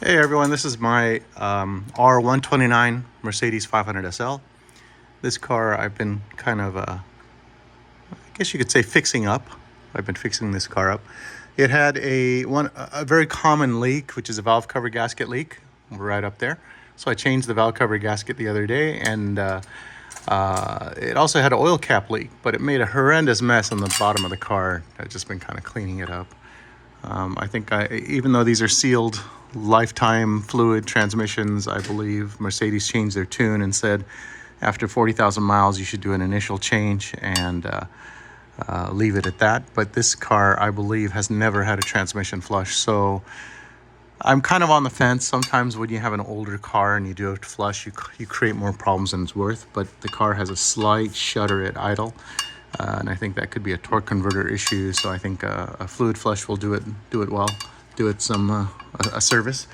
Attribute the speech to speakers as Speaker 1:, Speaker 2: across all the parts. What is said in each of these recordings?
Speaker 1: Hey everyone, this is my R129 Mercedes 500 SL. This car I've been kind of, I guess you could say, fixing up. I've been fixing this car up. It had a very common leak, which is a valve cover gasket leak, right up there. So I changed the valve cover gasket the other day, and it also had an oil cap leak, but it made a horrendous mess on the bottom of the car. I've just been kind of cleaning it up. I think even though these are sealed lifetime fluid transmissions, I believe Mercedes changed their tune and said after 40,000 miles you should do an initial change and leave it at that. But this car, I believe, has never had a transmission flush. So I'm kind of on the fence. Sometimes when you have an older car and you do a flush, you create more problems than it's worth. But the car has a slight shudder at idle. And I think that could be a torque converter issue. So I think a fluid flush will do it well, do it a service.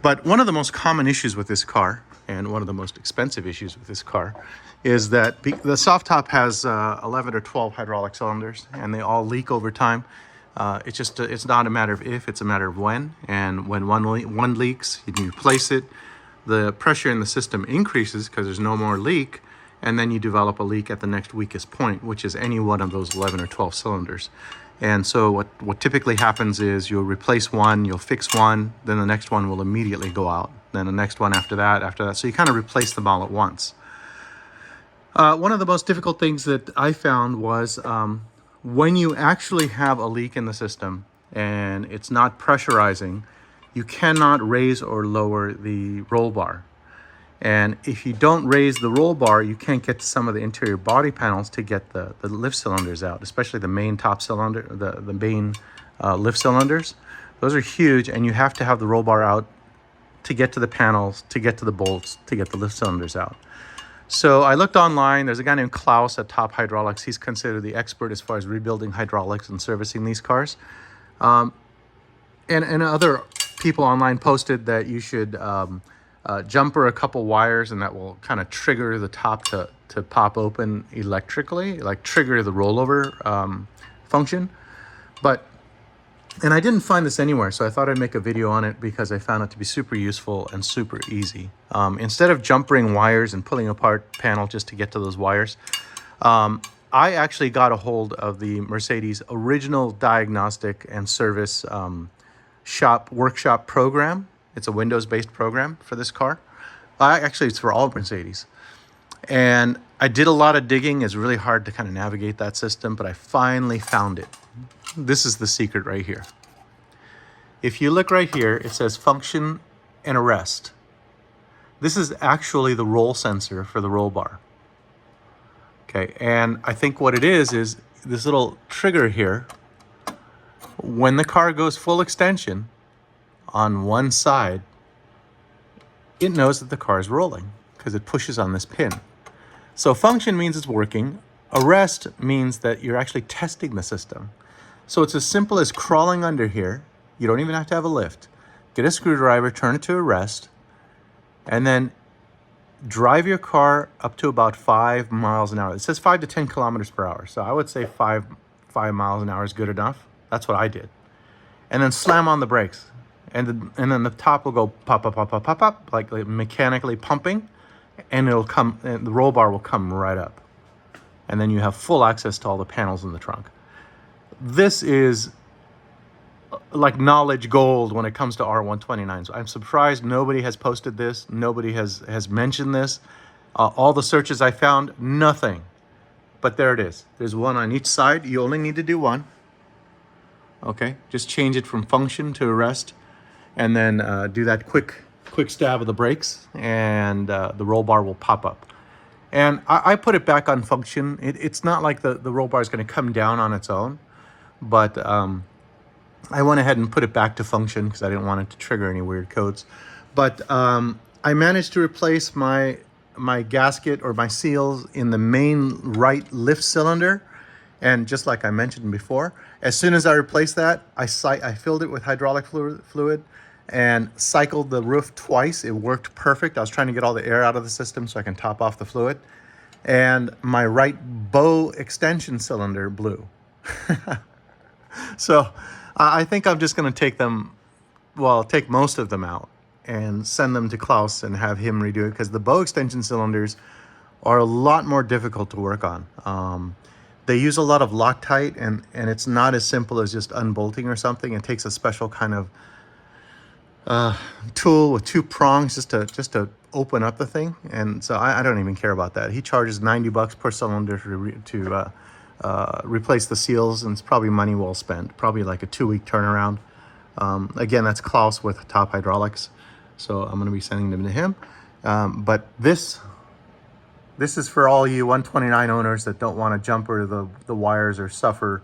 Speaker 1: But one of the most common issues with this car, and one of the most expensive issues with this car, is that the soft top has 11 or 12 hydraulic cylinders, and they all leak over time. It's not a matter of if, it's a matter of when. And when one leaks, you can replace it. The pressure in the system increases because there's no more leak, and then you develop a leak at the next weakest point, which is any one of those 11 or 12 cylinders. And so what typically happens is you'll replace one, you'll fix one, then the next one will immediately go out, then the next one after that. So you kind of replace them all at once. One of the most difficult things that I found was when you actually have a leak in the system and it's not pressurizing, you cannot raise or lower the roll bar. And if you don't raise the roll bar, you can't get to some of the interior body panels to get the lift cylinders out, especially the main top cylinder, the main lift cylinders. Those are huge, and you have to have the roll bar out to get to the panels, to get to the bolts, to get the lift cylinders out. So I looked online. There's a guy named Klaus at Top Hydraulics. He's considered the expert as far as rebuilding hydraulics and servicing these cars. And other people online posted that you should jumper a couple wires, and that will kind of trigger the top to pop open electrically, like trigger the rollover function. And I didn't find this anywhere, so I thought I'd make a video on it because I found it to be super useful and super easy. Instead of jumpering wires and pulling apart panel just to get to those wires, I actually got a hold of the Mercedes original diagnostic and service workshop program. It's a Windows-based program for this car. Actually, it's for all Mercedes. And I did a lot of digging. It's really hard to kind of navigate that system, but I finally found it. This is the secret right here. If you look right here, it says function and arrest. This is actually the roll sensor for the roll bar. Okay, and I think what it is this little trigger here. When the car goes full extension on one side, it knows that the car is rolling because it pushes on this pin. So function means it's working. Arrest means that you're actually testing the system. So it's as simple as crawling under here. You don't even have to have a lift. Get a screwdriver, turn it to arrest, and then drive your car up to about 5 miles an hour. It says 5 to 10 kilometers per hour. So I would say 5 miles an hour is good enough. That's what I did. And then slam on the brakes. And then the top will go pop, pop, pop, pop, pop, pop, like mechanically pumping, and it'll come, and the roll bar will come right up. And then you have full access to all the panels in the trunk. This is like knowledge gold when it comes to R129s. I'm surprised nobody has posted this. Nobody has mentioned this. All the searches I found, nothing. But there it is. There's one on each side. You only need to do one. Okay, just change it from function to arrest, and then do that quick stab of the brakes, and the roll bar will pop up. And I put it back on function. It's not like the roll bar is going to come down on its own, but I went ahead and put it back to function because I didn't want it to trigger any weird codes. But I managed to replace my gasket or my seals in the main right lift cylinder. And just like I mentioned before, as soon as I replaced that, I filled it with hydraulic fluid and cycled the roof twice. It worked perfect. I was trying to get all the air out of the system so I can top off the fluid. And my right bow extension cylinder blew. So I think I'm just going to take most of them out and send them to Klaus and have him redo it, because the bow extension cylinders are a lot more difficult to work on. They use a lot of Loctite, and it's not as simple as just unbolting or something. It takes a special kind of tool with 2 prongs just to open up the thing. And so I don't even care about that. He charges $90 per cylinder to replace the seals, and it's probably money well spent. Probably like a 2-week turnaround. Again, that's Klaus with Top Hydraulics, so I'm going to be sending them to him. But this is for all you 129 owners that don't want to jumper the wires or suffer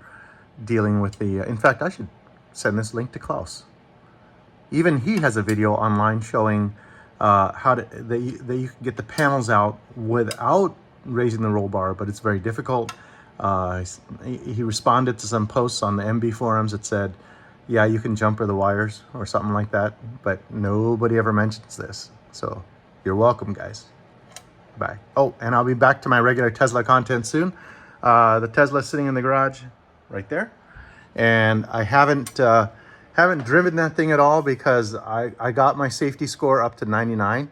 Speaker 1: dealing with the... in fact, I should send this link to Klaus. Even he has a video online showing how that you can get the panels out without raising the roll bar, but it's very difficult. He responded to some posts on the MB forums that said, yeah, you can jumper the wires or something like that, but nobody ever mentions this. So you're welcome, guys. Bye. Oh, and I'll be back to my regular Tesla content soon. The Tesla's sitting in the garage right there, and I haven't driven that thing at all because I got my safety score up to 99,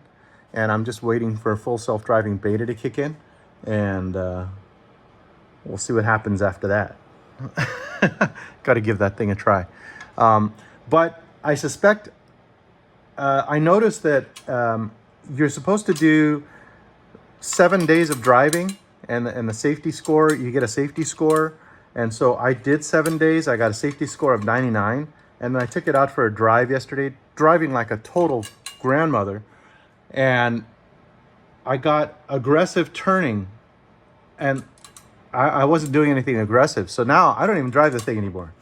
Speaker 1: and I'm just waiting for a full self-driving beta to kick in, and we'll see what happens after that. Got to give that thing a try. But I suspect, I noticed that you're supposed to do 7 days of driving, and the safety score, you get a safety score. And so I did 7 days. I got a safety score of 99. And then I took it out for a drive yesterday, driving like a total grandmother. And I got aggressive turning, and I wasn't doing anything aggressive. So now I don't even drive the thing anymore.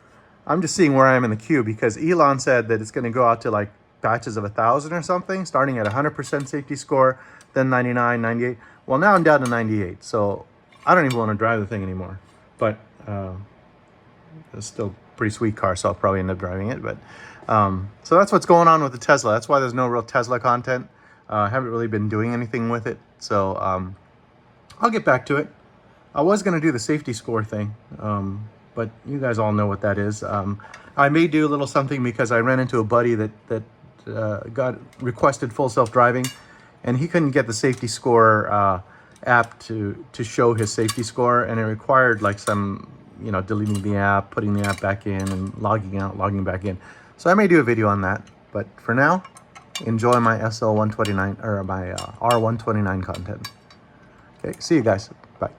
Speaker 1: I'm just seeing where I am in the queue, because Elon said that it's going to go out to like batches of 1,000 or something, starting at 100% safety score, then 99, 98. Well, now I'm down to 98. So I don't even want to drive the thing anymore. But it's still a pretty sweet car, so I'll probably end up driving it. But so that's what's going on with the Tesla. That's why there's no real Tesla content. I haven't really been doing anything with it. So I'll get back to it. I was going to do the safety score thing, but you guys all know what that is. I may do a little something because I ran into a buddy that got requested full self-driving, and he couldn't get the safety score app to show his safety score, and it required like some, deleting the app, putting the app back in, and logging out, logging back in. So I may do a video on that, but for now, enjoy my SL129 or my R129 content. Okay, see you guys. Bye.